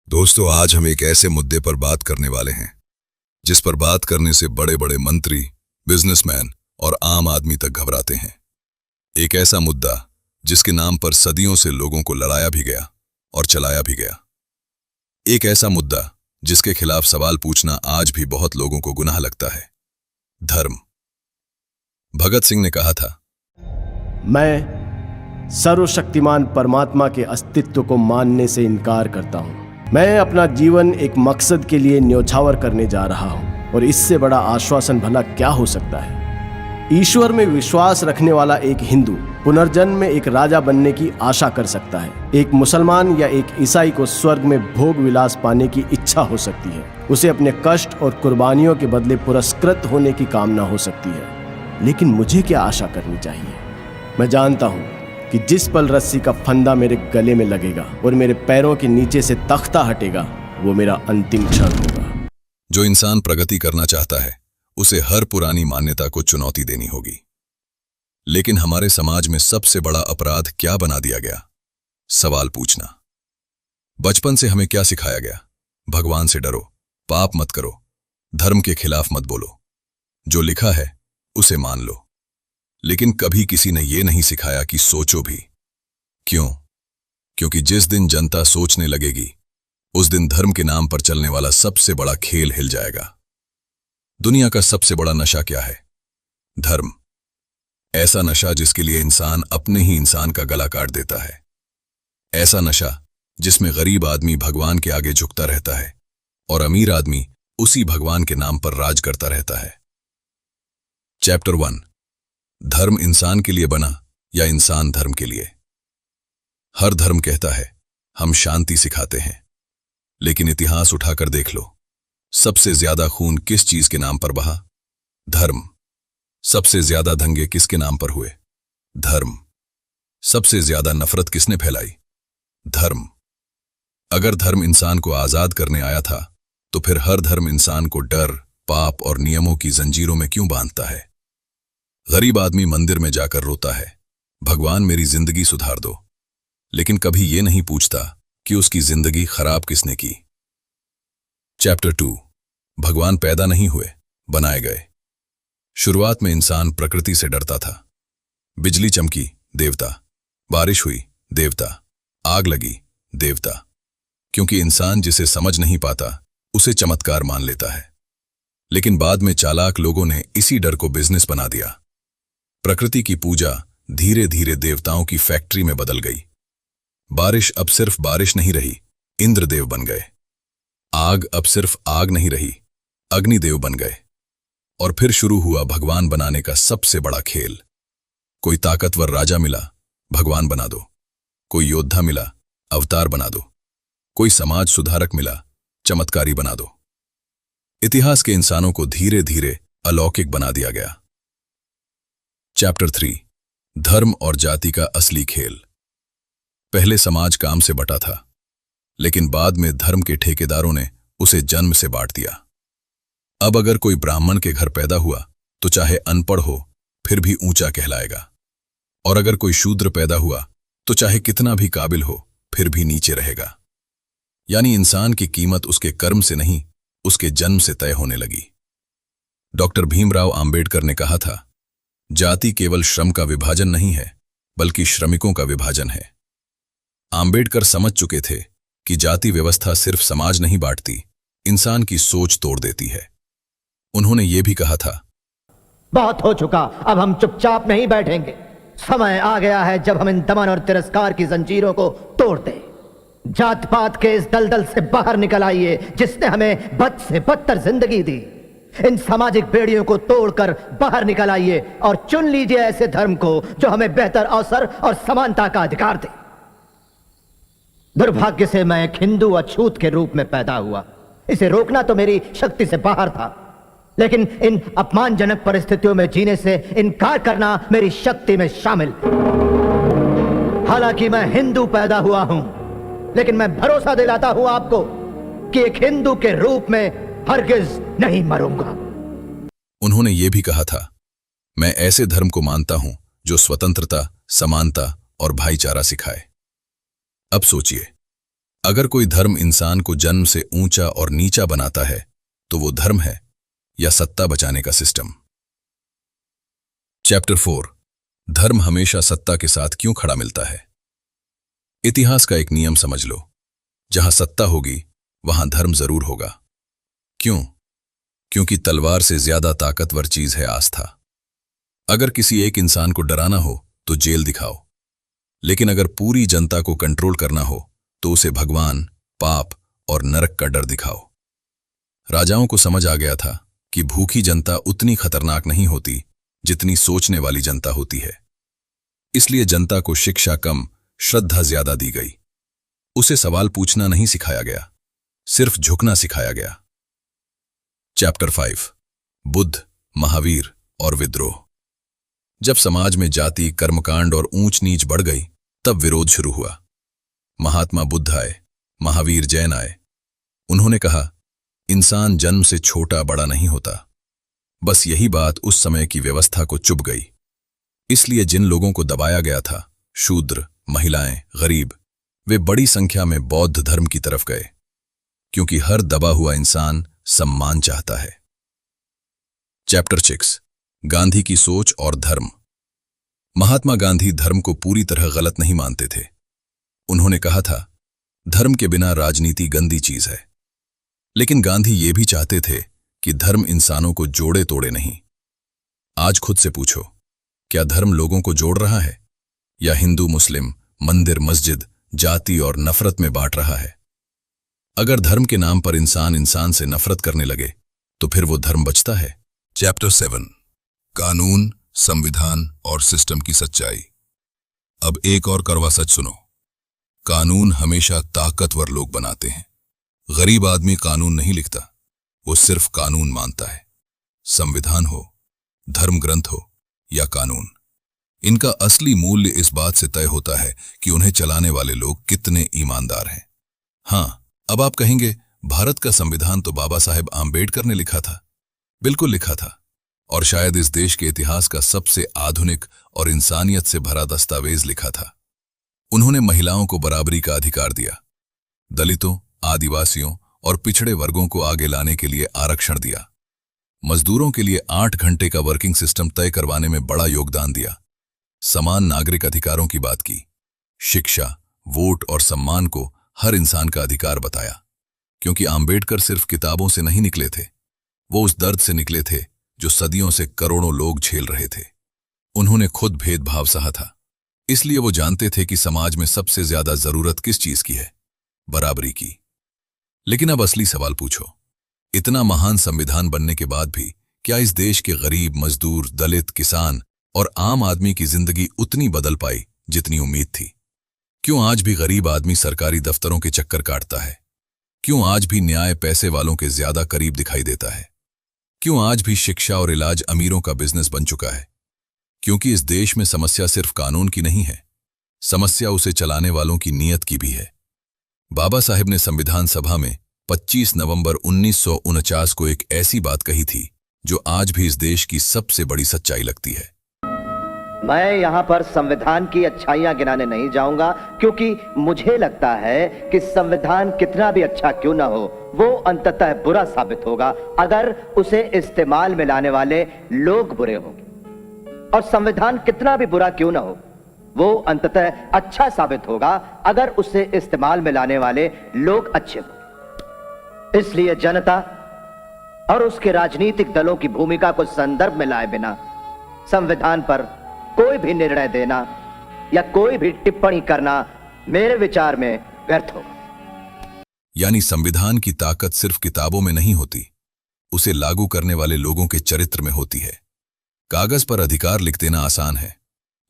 दोस्तों, आज हम एक ऐसे मुद्दे पर बात करने वाले हैं जिस पर बात करने से बड़े बड़े मंत्री, बिजनेसमैन और आम आदमी तक घबराते हैं। एक ऐसा मुद्दा जिसके नाम पर सदियों से लोगों को लड़ाया भी गया और चलाया भी गया। एक ऐसा मुद्दा जिसके खिलाफ सवाल पूछना आज भी बहुत लोगों को गुनाह लगता है। धर्म। भगत सिंह ने कहा था, मैं सर्वशक्तिमान परमात्मा के अस्तित्व को मानने से इनकार करता हूं। मैं अपना जीवन एक मकसद के लिए न्योछावर करने जा रहा हूं और इससे बड़ा आश्वासन भला क्या हो सकता है। ईश्वर में विश्वास रखने वाला एक हिंदू पुनर्जन्म में एक राजा बनने की आशा कर सकता है। एक मुसलमान या एक ईसाई को स्वर्ग में भोग विलास पाने की इच्छा हो सकती है। उसे अपने कष्ट और कुर्बानियों के बदले पुरस्कृत होने की कामना हो सकती है। लेकिन मुझे क्या आशा करनी चाहिए? मैं जानता हूं कि जिस पल रस्सी का फंदा मेरे गले में लगेगा और मेरे पैरों के नीचे से तख्ता हटेगा, वो मेरा अंतिम क्षण होगा। जो इंसान प्रगति करना चाहता है उसे हर पुरानी मान्यता को चुनौती देनी होगी। लेकिन हमारे समाज में सबसे बड़ा अपराध क्या बना दिया गया? सवाल पूछना। बचपन से हमें क्या सिखाया गया? भगवान से डरो, पाप मत करो, धर्म के खिलाफ मत बोलो, जो लिखा है उसे मान लो। लेकिन कभी किसी ने यह नहीं सिखाया कि सोचो भी। क्यों? क्योंकि जिस दिन जनता सोचने लगेगी उस दिन धर्म के नाम पर चलने वाला सबसे बड़ा खेल हिल जाएगा। दुनिया का सबसे बड़ा नशा क्या है? धर्म। ऐसा नशा जिसके लिए इंसान अपने ही इंसान का गला काट देता है। ऐसा नशा जिसमें गरीब आदमी भगवान के आगे झुकता रहता है और अमीर आदमी उसी भगवान के नाम पर राज करता रहता है। चैप्टर 1। धर्म इंसान के लिए बना या इंसान धर्म के लिए? हर धर्म कहता है हम शांति सिखाते हैं, लेकिन इतिहास उठाकर देख लो, सबसे ज्यादा खून किस चीज के नाम पर बहा? धर्म। सबसे ज्यादा दंगे किसके नाम पर हुए? धर्म। सबसे ज्यादा नफरत किसने फैलाई? धर्म। अगर धर्म इंसान को आजाद करने आया था तो फिर हर धर्म इंसान को डर, पाप और नियमों की जंजीरों में क्यों बांधता है? गरीब आदमी मंदिर में जाकर रोता है, भगवान मेरी जिंदगी सुधार दो, लेकिन कभी यह नहीं पूछता कि उसकी जिंदगी खराब किसने की। चैप्टर 2। भगवान पैदा नहीं हुए, बनाए गए। शुरुआत में इंसान प्रकृति से डरता था। बिजली चमकी, देवता। बारिश हुई, देवता। आग लगी, देवता। क्योंकि इंसान जिसे समझ नहीं पाता उसे चमत्कार मान लेता है। लेकिन बाद में चालाक लोगों ने इसी डर को बिजनेस बना दिया। प्रकृति की पूजा धीरे धीरे देवताओं की फैक्ट्री में बदल गई। बारिश अब सिर्फ बारिश नहीं रही, इंद्रदेव बन गए। आग अब सिर्फ आग नहीं रही, अग्निदेव बन गए। और फिर शुरू हुआ भगवान बनाने का सबसे बड़ा खेल। कोई ताकतवर राजा मिला, भगवान बना दो। कोई योद्धा मिला, अवतार बना दो। कोई समाज सुधारक मिला, चमत्कारी बना दो। इतिहास के इंसानों को धीरे धीरे अलौकिक बना दिया गया। चैप्टर 3। धर्म और जाति का असली खेल। पहले समाज काम से बटा था, लेकिन बाद में धर्म के ठेकेदारों ने उसे जन्म से बांट दिया। अब अगर कोई ब्राह्मण के घर पैदा हुआ तो चाहे अनपढ़ हो फिर भी ऊंचा कहलाएगा, और अगर कोई शूद्र पैदा हुआ तो चाहे कितना भी काबिल हो फिर भी नीचे रहेगा। यानी इंसान की कीमत उसके कर्म से नहीं, उसके जन्म से तय होने लगी। डॉक्टर भीमराव आंबेडकर ने कहा था, जाति केवल श्रम का विभाजन नहीं है, बल्कि श्रमिकों का विभाजन है। आंबेडकर समझ चुके थे कि जाति व्यवस्था सिर्फ समाज नहीं बांटती, इंसान की सोच तोड़ देती है। उन्होंने ये भी कहा था, बहुत हो चुका, अब हम चुपचाप नहीं बैठेंगे। समय आ गया है जब हम इन दमन और तिरस्कार की जंजीरों को तोड़ दें। जात पात के इस दलदल से बाहर निकल आइए जिसने हमें बद से बदतर जिंदगी दी। इन सामाजिक बेड़ियों को तोड़कर बाहर निकल आइए और चुन लीजिए ऐसे धर्म को जो हमें बेहतर अवसर और समानता का अधिकार दे। दुर्भाग्य से मैं एक हिंदू अछूत के रूप में पैदा हुआ। इसे रोकना तो मेरी शक्ति से बाहर था, लेकिन इन अपमानजनक परिस्थितियों में जीने से इनकार करना मेरी शक्ति में शामिल। हालांकि मैं हिंदू पैदा हुआ हूं, लेकिन मैं भरोसा दिलाता हूं आपको कि एक हिंदू के रूप में हरगिज नहीं मरूंगा। उन्होंने ये भी कहा था, मैं ऐसे धर्म को मानता हूं जो स्वतंत्रता, समानता और भाईचारा सिखाए। अब सोचिए, अगर कोई धर्म इंसान को जन्म से ऊंचा और नीचा बनाता है तो वो धर्म है या सत्ता बचाने का सिस्टम। चैप्टर 4 धर्म हमेशा सत्ता के साथ क्यों खड़ा मिलता है। इतिहास का एक नियम समझ लो, जहां सत्ता होगी वहां धर्म जरूर होगा। क्यों? क्योंकि तलवार से ज्यादा ताकतवर चीज है आस्था। अगर किसी एक इंसान को डराना हो तो जेल दिखाओ, लेकिन अगर पूरी जनता को कंट्रोल करना हो तो उसे भगवान, पाप और नरक का डर दिखाओ। राजाओं को समझ आ गया था कि भूखी जनता उतनी खतरनाक नहीं होती जितनी सोचने वाली जनता होती है। इसलिए जनता को शिक्षा कम, श्रद्धा ज्यादा दी गई। उसे सवाल पूछना नहीं सिखाया गया, सिर्फ झुकना सिखाया गया। चैप्टर 5 बुद्ध, महावीर और विद्रोह। जब समाज में जाति, कर्मकांड और ऊंच नीच बढ़ गई तब विरोध शुरू हुआ। महात्मा बुद्ध आए, महावीर जैन आए। उन्होंने कहा, इंसान जन्म से छोटा बड़ा नहीं होता। बस यही बात उस समय की व्यवस्था को चुभ गई। इसलिए जिन लोगों को दबाया गया था, शूद्र, महिलाएं, गरीब, वे बड़ी संख्या में बौद्ध धर्म की तरफ गए, क्योंकि हर दबा हुआ इंसान सम्मान चाहता है। चैप्टर 6 गांधी की सोच और धर्म। महात्मा गांधी धर्म को पूरी तरह गलत नहीं मानते थे। उन्होंने कहा था, धर्म के बिना राजनीति गंदी चीज है। लेकिन गांधी ये भी चाहते थे कि धर्म इंसानों को जोड़े तोड़े नहीं। आज खुद से पूछो, क्या धर्म लोगों को जोड़ रहा है या हिंदू मुस्लिम, मंदिर मस्जिद, जाति और नफरत में बांट रहा है? अगर धर्म के नाम पर इंसान इंसान से नफरत करने लगे तो फिर वो धर्म बचता है। चैप्टर 7 कानून, संविधान और सिस्टम की सच्चाई। अब एक और कड़वा सच सुनो, कानून हमेशा ताकतवर लोग बनाते हैं। गरीब आदमी कानून नहीं लिखता, वो सिर्फ कानून मानता है। संविधान हो, धर्म ग्रंथ हो या कानून, इनका असली मूल्य इस बात से तय होता है कि उन्हें चलाने वाले लोग कितने ईमानदार हैं। हाँ, अब आप कहेंगे, भारत का संविधान तो बाबा साहेब आम्बेडकर ने लिखा था। बिल्कुल लिखा था, और शायद इस देश के इतिहास का सबसे आधुनिक और इंसानियत से भरा दस्तावेज लिखा था। उन्होंने महिलाओं को बराबरी का अधिकार दिया, दलितों, आदिवासियों और पिछड़े वर्गों को आगे लाने के लिए आरक्षण दिया, मजदूरों के लिए 8 घंटे का वर्किंग सिस्टम तय करवाने में बड़ा योगदान दिया, समान नागरिक अधिकारों की बात की, शिक्षा, वोट और सम्मान को हर इंसान का अधिकार बताया। क्योंकि आम्बेडकर सिर्फ किताबों से नहीं निकले थे, वो उस दर्द से निकले थे जो सदियों से करोड़ों लोग झेल रहे थे। उन्होंने खुद भेदभाव सहा था, इसलिए वो जानते थे कि समाज में सबसे ज्यादा जरूरत किस चीज की है, बराबरी की। लेकिन अब असली सवाल पूछो, इतना महान संविधान बनने के बाद भी क्या इस देश के गरीब, मजदूर, दलित, किसान और आम आदमी की जिंदगी उतनी बदल पाई जितनी उम्मीद थी? क्यों आज भी गरीब आदमी सरकारी दफ्तरों के चक्कर काटता है? क्यों आज भी न्याय पैसे वालों के ज्यादा करीब दिखाई देता है? क्यों आज भी शिक्षा और इलाज अमीरों का बिजनेस बन चुका है? क्योंकि इस देश में समस्या सिर्फ कानून की नहीं है, समस्या उसे चलाने वालों की नीयत की भी है। बाबा साहेब ने संविधान सभा में 25 नवंबर 1949 को एक ऐसी बात कही थी जो आज भी इस देश की सबसे बड़ी सच्चाई लगती है। मैं यहाँ पर संविधान की अच्छाइयां गिनाने नहीं जाऊंगा, क्योंकि मुझे लगता है कि संविधान कितना भी अच्छा क्यों ना हो, वो अंततः बुरा साबित होगा अगर उसे इस्तेमाल में लाने वाले लोग बुरे होंगे, और संविधान कितना भी बुरा क्यों ना हो, वो अंततः अच्छा साबित होगा अगर उसे इस्तेमाल में लाने वाले लोग अच्छे हों। इसलिए जनता और उसके राजनीतिक दलों की भूमिका को संदर्भ में लाए बिना संविधान पर कोई भी निर्णय देना या कोई भी टिप्पणी करना मेरे विचार में व्यर्थ होगा। यानी संविधान की ताकत सिर्फ किताबों में नहीं होती, उसे लागू करने वाले लोगों के चरित्र में होती है। कागज पर अधिकार लिख देना आसान है,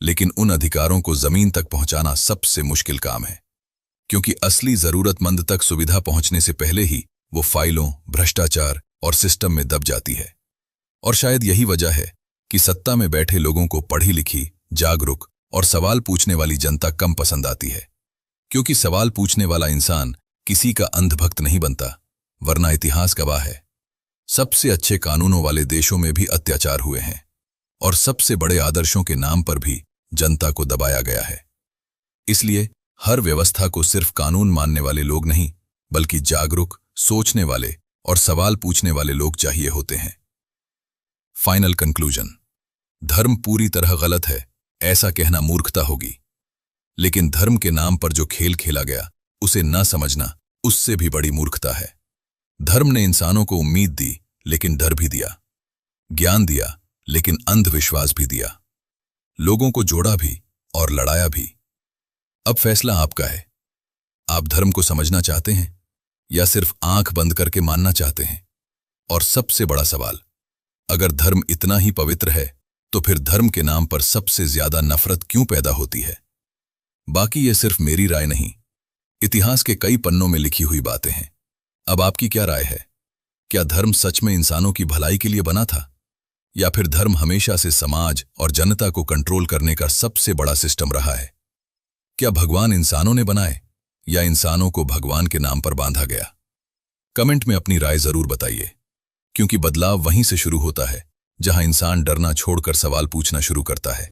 लेकिन उन अधिकारों को जमीन तक पहुंचाना सबसे मुश्किल काम है, क्योंकि असली जरूरतमंद तक सुविधा पहुंचने से पहले ही वो फाइलों, भ्रष्टाचार और सिस्टम में दब जाती है। और शायद यही वजह है कि सत्ता में बैठे लोगों को पढ़ी लिखी, जागरूक और सवाल पूछने वाली जनता कम पसंद आती है, क्योंकि सवाल पूछने वाला इंसान किसी का अंधभक्त नहीं बनता, वरना इतिहास गवाह है सबसे अच्छे कानूनों वाले देशों में भी अत्याचार हुए हैं और सबसे बड़े आदर्शों के नाम पर भी जनता को दबाया गया है। इसलिए हर व्यवस्था को सिर्फ कानून मानने वाले लोग नहीं, बल्कि जागरूक, सोचने वाले और सवाल पूछने वाले लोग चाहिए होते हैं। Final conclusion. धर्म पूरी तरह गलत है, ऐसा कहना मूर्खता होगी। लेकिन धर्म के नाम पर जो खेल खेला गया, उसे न समझना उससे भी बड़ी मूर्खता है। धर्म ने इंसानों को उम्मीद दी, लेकिन डर भी दिया, ज्ञान दिया, लेकिन अंधविश्वास भी दिया, लोगों को जोड़ा भी और लड़ाया भी। अब फैसला आपका है। आप धर्म को समझना चाहते हैं या सिर्फ आंख बंद करके मानना चाहते हैं? और सबसे बड़ा सवाल, अगर धर्म इतना ही पवित्र है, तो फिर धर्म के नाम पर सबसे ज्यादा नफरत क्यों पैदा होती है? बाकी ये सिर्फ मेरी राय नहीं, इतिहास के कई पन्नों में लिखी हुई बातें हैं। अब आपकी क्या राय है? क्या धर्म सच में इंसानों की भलाई के लिए बना था, या फिर धर्म हमेशा से समाज और जनता को कंट्रोल करने का सबसे बड़ा सिस्टम रहा है? क्या भगवान इंसानों ने बनाए या इंसानों को भगवान के नाम पर बांधा गया? कमेंट में अपनी राय जरूर बताइए, क्योंकि बदलाव वहीं से शुरू होता है जहां इंसान डरना छोड़कर सवाल पूछना शुरू करता है।